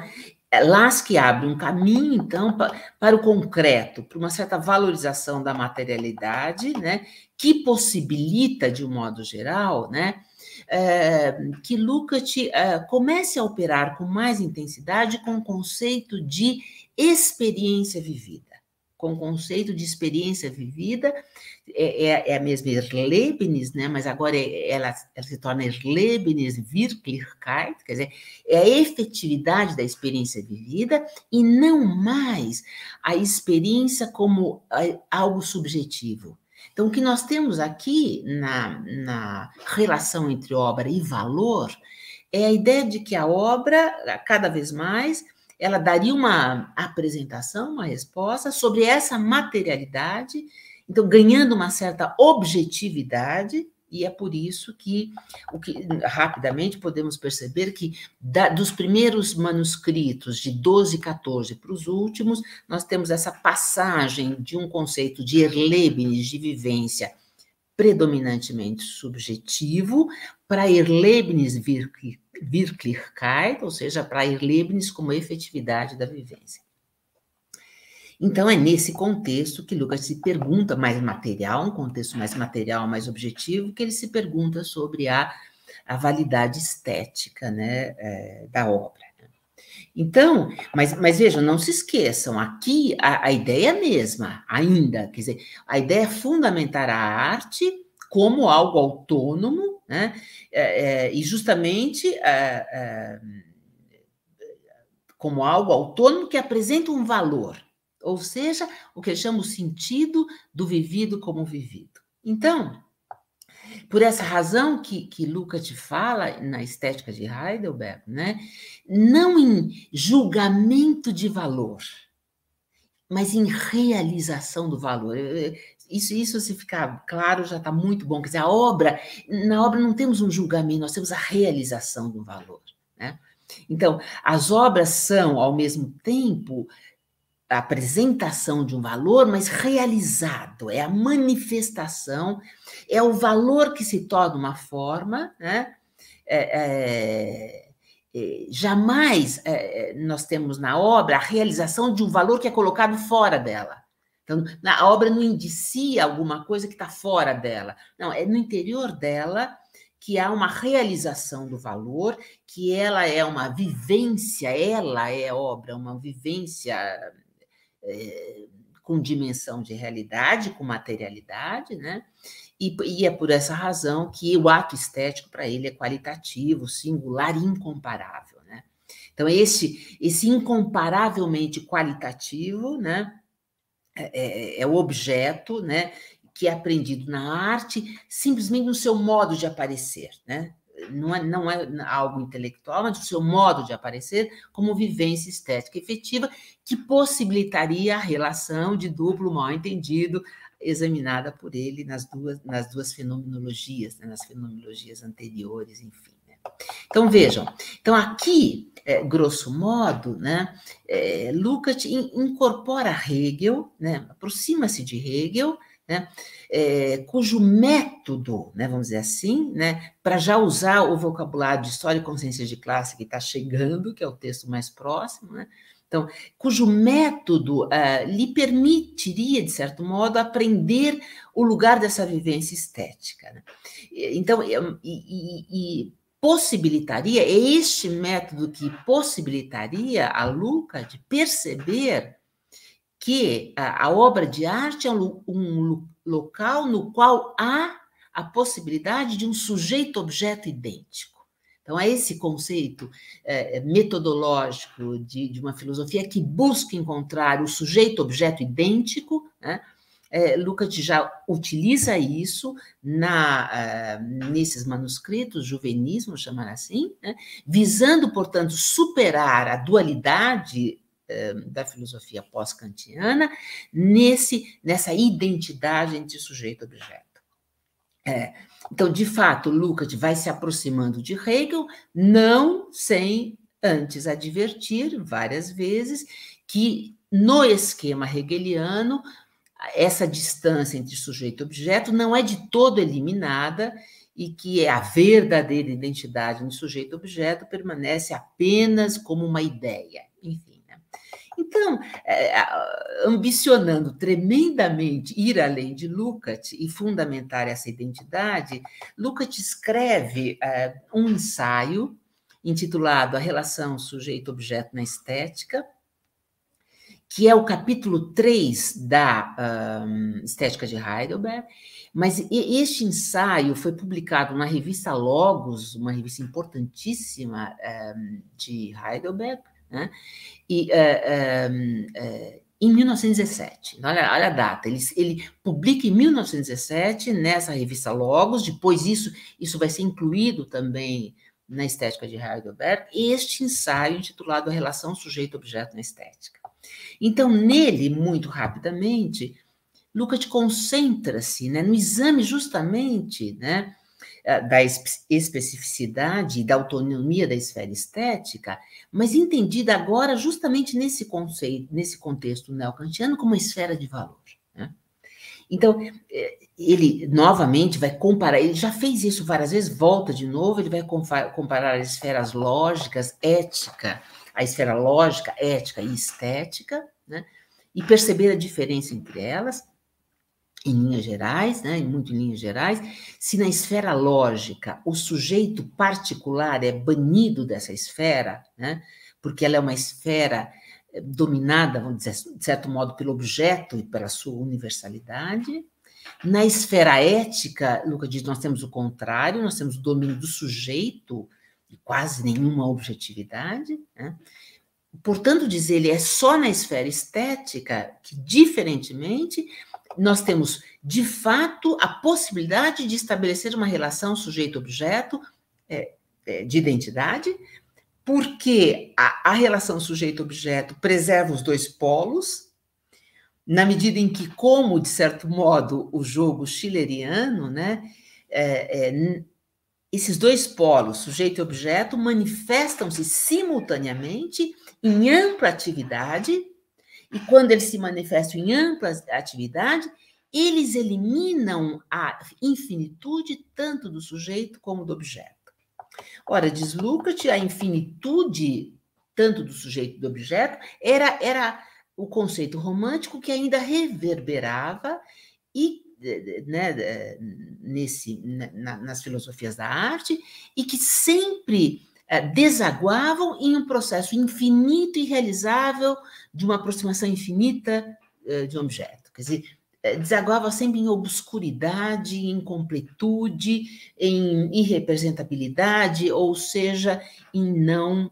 Laski abre um caminho, então, para o concreto, para uma certa valorização da materialidade, né, que possibilita, de um modo geral, né, que Lukács comece a operar com mais intensidade com o conceito de experiência vivida. Com o conceito de experiência vivida, é a mesma Erlebnis, né? Mas agora ela se torna Erlebnis Wirklichkeit, quer dizer, é a efetividade da experiência vivida e não mais a experiência como algo subjetivo. Então, o que nós temos aqui na relação entre obra e valor é a ideia de que a obra, cada vez mais, ela daria uma apresentação, uma resposta sobre essa materialidade, então ganhando uma certa objetividade, e é por isso que rapidamente podemos perceber que dos primeiros manuscritos, de 12 e 14 para os últimos, nós temos essa passagem de um conceito de Erlebnis, de vivência predominantemente subjetivo, para Erlebnis Wirklichkeit, ou seja, para Erlebnis como efetividade da vivência. Então, é nesse contexto que Lukács se pergunta, mais material, um contexto mais material, mais objetivo, que ele se pergunta sobre a validade estética, né, da obra. Então, mas vejam, não se esqueçam, aqui a ideia é a mesma, ainda, quer dizer, a ideia é fundamentar a arte como algo autônomo, né, e justamente como algo autônomo que apresenta um valor, ou seja, o que ele chama o sentido do vivido como vivido. Então, por essa razão que Lukács fala na estética de Heidelberg, né, não em julgamento de valor, mas em realização do valor. Isso se ficar claro, já está muito bom. Quer dizer, na obra não temos um julgamento, nós temos a realização do valor, né? Então, as obras são, ao mesmo tempo, a apresentação de um valor, mas realizado, é a manifestação, é o valor que se torna uma forma, né? Jamais nós temos na obra a realização de um valor que é colocado fora dela. Então, a obra não indicia alguma coisa que está fora dela. Não, é no interior dela que há uma realização do valor, que ela é uma vivência, ela é obra, uma vivência com dimensão de realidade, com materialidade, né? E é por essa razão que o ato estético, para ele, é qualitativo, singular e incomparável, né? Então, esse incomparavelmente qualitativo, né, é o objeto, né, que é aprendido na arte simplesmente no seu modo de aparecer, né? Não é algo intelectual, mas o seu modo de aparecer como vivência estética efetiva, que possibilitaria a relação de duplo mal-entendido examinada por ele nas duas fenomenologias, né, nas fenomenologias anteriores, enfim. Né? Então, vejam, aqui, grosso modo, né, Lukács incorpora Hegel, né, aproxima-se de Hegel, né, cujo método, né, vamos dizer assim, né, para já usar o vocabulário de história e consciência de classe que está chegando, que é o texto mais próximo, né, então, cujo método lhe permitiria, de certo modo, aprender o lugar dessa vivência estética. Né? Então, possibilitaria, é este método que possibilitaria a Lukács de perceber que a obra de arte é um local no qual há a possibilidade de um sujeito-objeto idêntico. Então, é esse conceito metodológico de uma filosofia que busca encontrar o sujeito-objeto idêntico, né, Lukács já utiliza isso nesses manuscritos juvenis, vamos chamar assim, né, visando, portanto, superar a dualidade da filosofia pós-kantiana nessa identidade entre sujeito e objeto. Então, de fato, Lukács vai se aproximando de Hegel, não sem antes advertir várias vezes que no esquema hegeliano essa distância entre sujeito e objeto não é de todo eliminada e que a verdadeira identidade no sujeito-objeto permanece apenas como uma ideia, enfim. Né? Então, ambicionando tremendamente ir além de Lukács e fundamentar essa identidade, Lukács escreve um ensaio intitulado A Relação Sujeito-Objeto na Estética, que é o capítulo 3 da Estética de Heidelberg, mas este ensaio foi publicado na revista Logos, uma revista importantíssima de Heidelberg, né? E, em 1917. Olha a data, ele publica em 1917 nessa revista Logos, depois isso vai ser incluído também na Estética de Heidelberg, este ensaio intitulado A Relação Sujeito-Objeto na Estética. Então, nele, muito rapidamente, Lukács concentra-se, né, no exame justamente, né, da especificidade e da autonomia da esfera estética, mas entendida agora justamente nesse conceito, nesse contexto neocantiano, como uma esfera de valor. Né? Então, ele novamente vai comparar, ele já fez isso várias vezes, volta de novo, ele vai comparar as esferas lógicas, ética, a esfera lógica, ética e estética, né? E perceber a diferença entre elas, em linhas gerais, né? Muito em linhas gerais, se na esfera lógica o sujeito particular é banido dessa esfera, né? Porque ela é uma esfera dominada, vamos dizer, de certo modo, pelo objeto e pela sua universalidade. Na esfera ética, Lukács diz, nós temos o contrário, nós temos o domínio do sujeito, e quase nenhuma objetividade. Né? Portanto, diz ele, é só na esfera estética que, diferentemente, nós temos, de fato, a possibilidade de estabelecer uma relação sujeito-objeto de identidade, porque a relação sujeito-objeto preserva os dois polos, na medida em que, como, de certo modo, o jogo schilleriano, né, esses dois polos, sujeito e objeto, manifestam-se simultaneamente em ampla atividade, e quando eles se manifestam em ampla atividade, eles eliminam a infinitude tanto do sujeito como do objeto. Ora, diz Lukács, a infinitude tanto do sujeito e do objeto era o conceito romântico que ainda reverberava e né, nas filosofias da arte, e que sempre desaguavam em um processo infinito e realizável de uma aproximação infinita de um objeto. Quer dizer, desaguava sempre em obscuridade, em incompletude, em irrepresentabilidade, ou seja, em não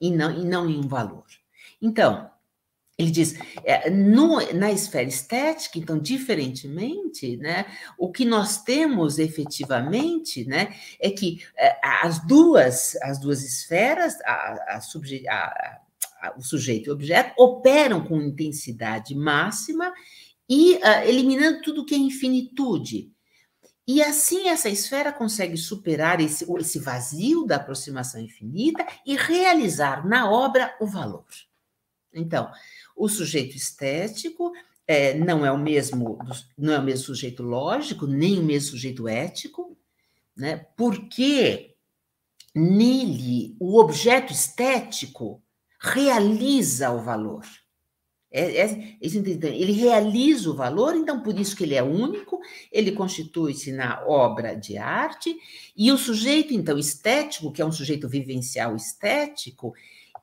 em um valor. Então, ele diz, na esfera estética, então, diferentemente, né, o que nós temos efetivamente, né, é que as duas esferas, o sujeito e o objeto, operam com intensidade máxima e eliminando tudo que é infinitude. E assim essa esfera consegue superar esse vazio da aproximação infinita e realizar na obra o valor. Então, o sujeito estético não é o mesmo sujeito lógico, nem o mesmo sujeito ético, né? Porque nele o objeto estético realiza o valor. Ele realiza o valor, então por isso que ele é único, ele constitui-se na obra de arte, e o sujeito, então, estético, que é um sujeito vivencial estético,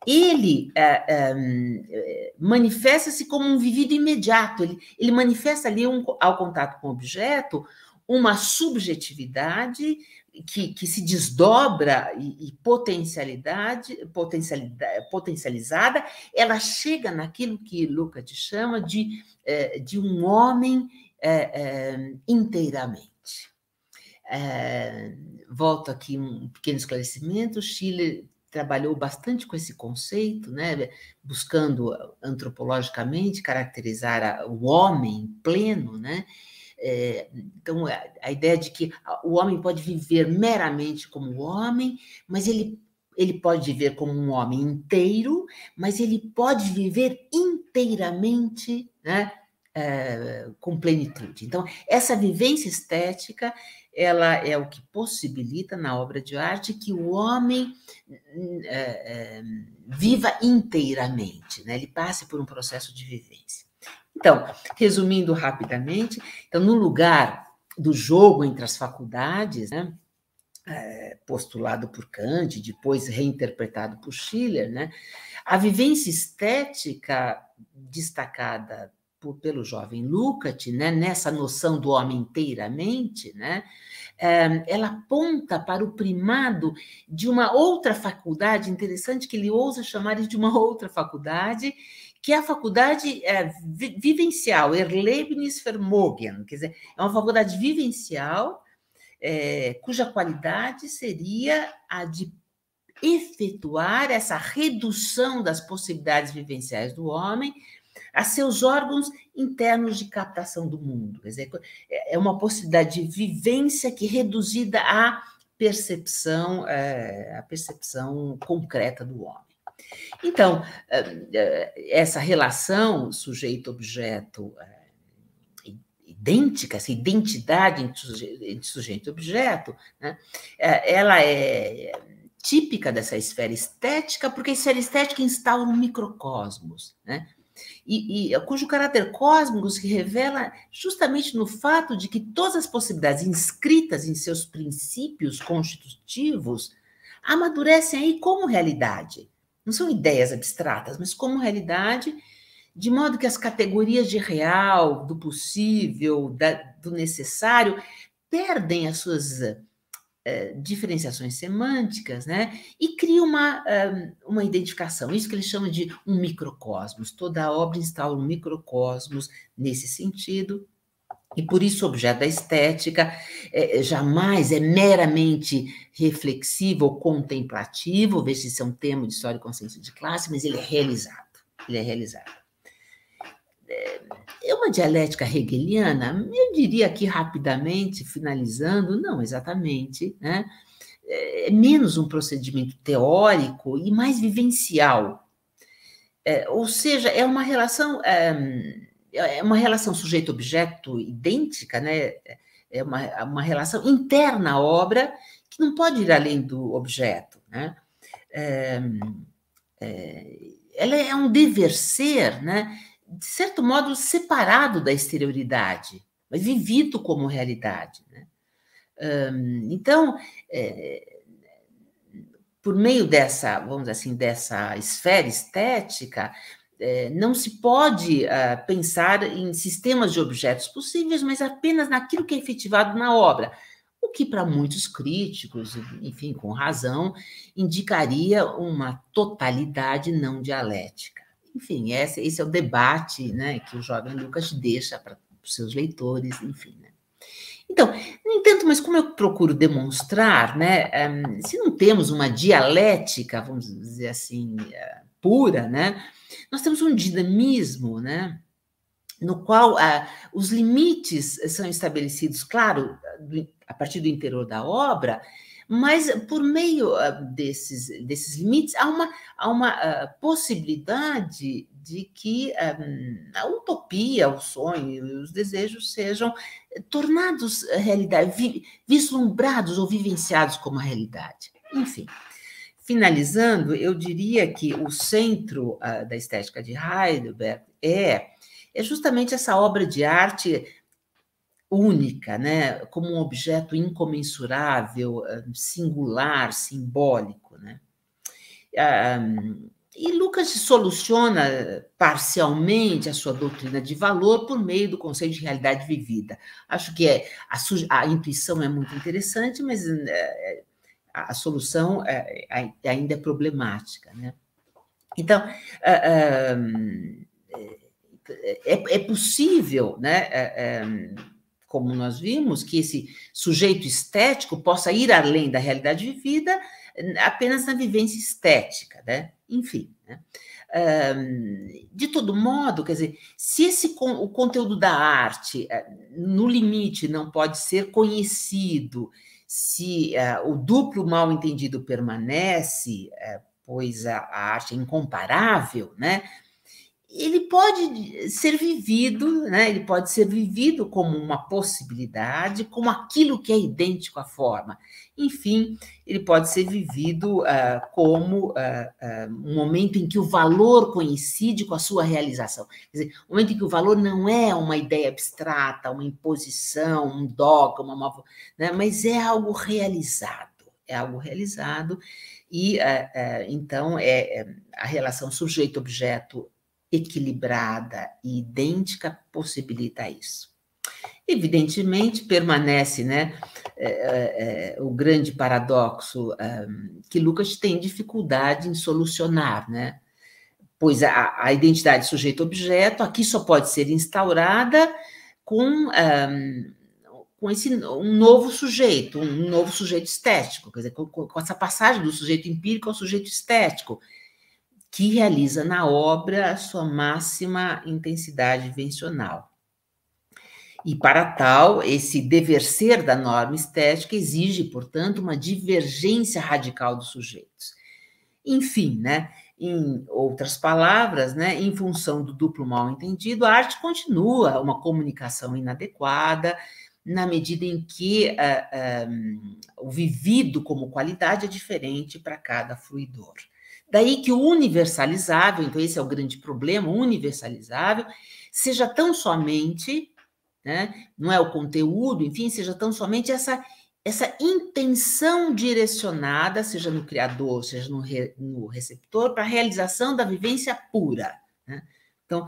ele manifesta-se como um vivido imediato, ele manifesta ali, ao contato com o objeto, uma subjetividade que se desdobra e potencializada, ela chega naquilo que Lukács chama de um homem inteiramente. Volto aqui um pequeno esclarecimento. Schiller trabalhou bastante com esse conceito, né, buscando antropologicamente caracterizar o homem pleno, né? Então, a ideia de que o homem pode viver meramente como homem, mas ele pode viver como um homem inteiro, mas ele pode viver inteiramente, né, com plenitude. Então, essa vivência estética, ela é o que possibilita na obra de arte que o homem viva inteiramente, né? Ele passe por um processo de vivência. Então, resumindo rapidamente, então, no lugar do jogo entre as faculdades, né, postulado por Kant, depois reinterpretado por Schiller, né, a vivência estética destacada pelo jovem Lukács, né, nessa noção do homem inteiramente, né, ela aponta para o primado de uma outra faculdade, interessante que ele ousa chamar de uma outra faculdade, que é a faculdade vivencial, Erlebnisvermögen, quer dizer, é uma faculdade vivencial, cuja qualidade seria a de efetuar essa redução das possibilidades vivenciais do homem a seus órgãos internos de captação do mundo. Quer dizer, é uma possibilidade de vivência que reduzida à percepção, a percepção concreta do homem. Então, essa relação sujeito-objeto idêntica, essa identidade entre sujeito e objeto, né, ela é típica dessa esfera estética, porque a esfera estética instaura um microcosmos, né? Cujo caráter cósmico se revela justamente no fato de que todas as possibilidades inscritas em seus princípios constitutivos amadurecem aí como realidade. Não são ideias abstratas, mas como realidade, de modo que as categorias de real, do possível, do necessário, perdem as suas diferenciações semânticas, né? E cria uma identificação, isso que ele chama de um microcosmos. Toda a obra instaura um microcosmos nesse sentido, e por isso o objeto da estética jamais é meramente reflexivo ou contemplativo, veja se isso é um tema de história e consciência de classe, mas ele é realizado. É uma dialética hegeliana, eu diria aqui rapidamente, finalizando, não exatamente, né? É menos um procedimento teórico e mais vivencial. Ou seja, é uma relação sujeito-objeto idêntica, né? É uma relação interna à obra que não pode ir além do objeto, né? Ela é um dever ser, né, de certo modo separado da exterioridade, mas vivido como realidade, né? Então, por meio dessa, vamos dizer assim, dessa esfera estética, não se pode pensar em sistemas de objetos possíveis, mas apenas naquilo que é efetivado na obra, o que para muitos críticos, enfim, com razão, indicaria uma totalidade não dialética. Enfim, esse é o debate, né, que o jovem Lukács deixa para os seus leitores, enfim, né? Então, no entanto, mas como eu procuro demonstrar, né, se não temos uma dialética, vamos dizer assim, pura, né, nós temos um dinamismo, né, no qual os limites são estabelecidos, claro, a partir do interior da obra, mas por meio desses limites há uma possibilidade de que a utopia, o sonho e os desejos sejam tornados realidade, vislumbrados ou vivenciados como realidade. Enfim, finalizando, eu diria que o centro da estética de Heidelberg é justamente essa obra de arte única, né, como um objeto incomensurável, singular, simbólico, né? E Lucas soluciona parcialmente a sua doutrina de valor por meio do conceito de realidade vivida. Acho que a intuição é muito interessante, mas a solução ainda é problemática, né? Então, é possível, né, como nós vimos, que esse sujeito estético possa ir além da realidade vivida apenas na vivência estética, né? Enfim, né? De todo modo, quer dizer, se o conteúdo da arte, no limite, não pode ser conhecido, se o duplo mal entendido permanece, pois a arte é incomparável, né? Ele pode ser vivido, né? Ele pode ser vivido como uma possibilidade, como aquilo que é idêntico à forma. Enfim, ele pode ser vivido como um momento em que o valor coincide com a sua realização. Quer dizer, um momento em que o valor não é uma ideia abstrata, uma imposição, um dogma, né? Mas é algo realizado. É algo realizado e, então, a relação sujeito-objeto equilibrada e idêntica possibilita isso. Evidentemente, permanece, né, o grande paradoxo que Lucas tem dificuldade em solucionar, né? Pois a identidade sujeito-objeto aqui só pode ser instaurada com um novo sujeito estético, quer dizer, com essa passagem do sujeito empírico ao sujeito estético, que realiza na obra a sua máxima intensidade vivencional. E, para tal, esse dever ser da norma estética exige, portanto, uma divergência radical dos sujeitos. Enfim, né, em outras palavras, né, em função do duplo mal entendido, a arte continua uma comunicação inadequada, na medida em que o vivido como qualidade é diferente para cada fruidor. Daí que o universalizável, então esse é o grande problema, o universalizável, seja tão somente, né, não é o conteúdo, enfim, seja tão somente essa intenção direcionada, seja no criador, seja no receptor, para a realização da vivência pura, né? Então,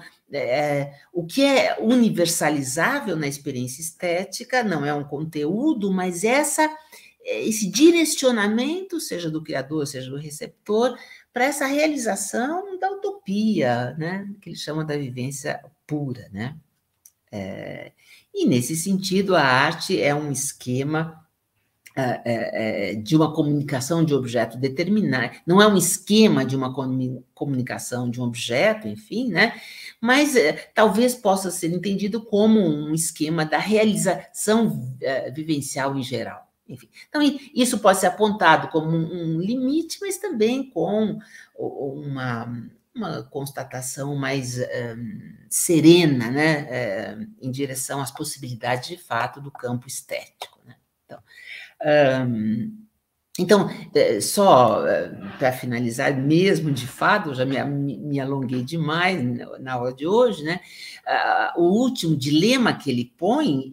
o que é universalizável na experiência estética não é um conteúdo, mas esse direcionamento, seja do criador, seja do receptor, para essa realização da utopia, né, que ele chama da vivência pura, né? E, nesse sentido, a arte é um esquema de uma comunicação de objeto determinado, não é um esquema de uma comunicação de um objeto, enfim, né? Mas talvez possa ser entendido como um esquema da realização vivencial em geral. Enfim, então, isso pode ser apontado como um limite, mas também com uma constatação mais serena, né, em direção às possibilidades de fato do campo estético, né? Então, só para finalizar, mesmo de fato, eu já me alonguei demais na aula de hoje, né? O último dilema que ele põe,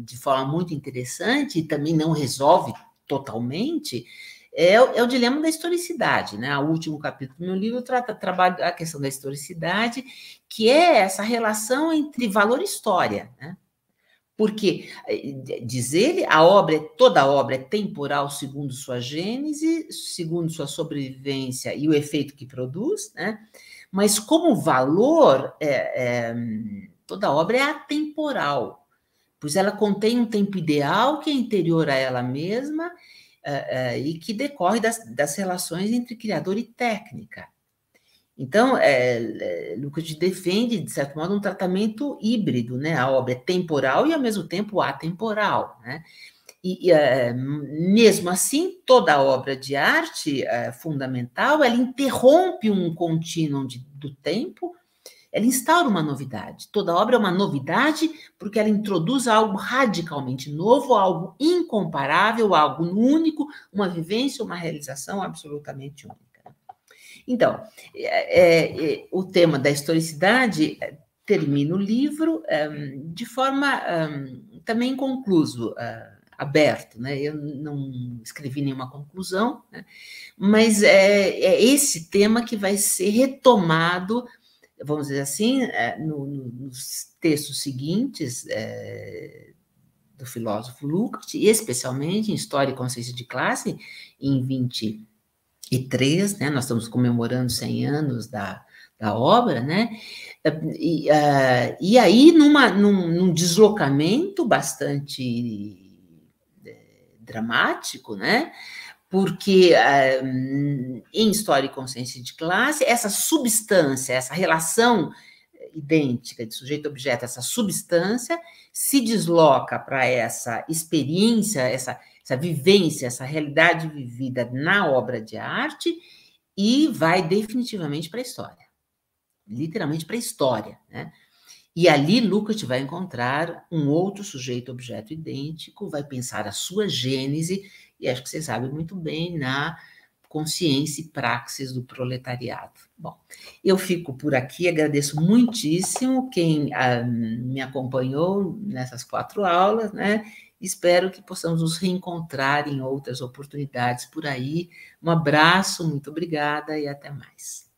de forma muito interessante, e também não resolve totalmente, é o dilema da historicidade, né? O último capítulo do meu livro trabalha a questão da historicidade, que é essa relação entre valor e história, né? Porque, diz ele, toda obra é temporal segundo sua gênese, segundo sua sobrevivência e o efeito que produz, né? Mas, como valor, toda obra é atemporal, pois ela contém um tempo ideal que é interior a ela mesma e que decorre das relações entre criador e técnica. Então, Lucas defende, de certo modo, um tratamento híbrido, né? A obra é temporal e, ao mesmo tempo, atemporal, né? E mesmo assim, toda obra de arte fundamental, ela interrompe um contínuo do tempo, ela instaura uma novidade. Toda obra é uma novidade porque ela introduz algo radicalmente novo, algo incomparável, algo único, uma vivência, uma realização absolutamente única. Então, o tema da historicidade termina o livro de forma também inconcluso. aberto, né? Eu não escrevi nenhuma conclusão, né? Mas é esse tema que vai ser retomado, vamos dizer assim, nos textos seguintes do filósofo Lukács, e especialmente em História e Consciência de Classe, em 23, né? Nós estamos comemorando 100 anos da obra, né? E aí, num deslocamento bastante dramático, né? Porque em História e Consciência de Classe, essa substância, essa relação idêntica de sujeito-objeto, essa substância se desloca para essa experiência, essa vivência, essa realidade vivida na obra de arte e vai definitivamente para a história, literalmente para a história, né? E ali Lukács vai encontrar um outro sujeito-objeto idêntico, vai pensar a sua gênese, e acho que você sabe muito bem, na consciência e praxis do proletariado. Bom, eu fico por aqui, agradeço muitíssimo quem me acompanhou nessas 4 aulas, né? Espero que possamos nos reencontrar em outras oportunidades por aí. Um abraço, muito obrigada e até mais.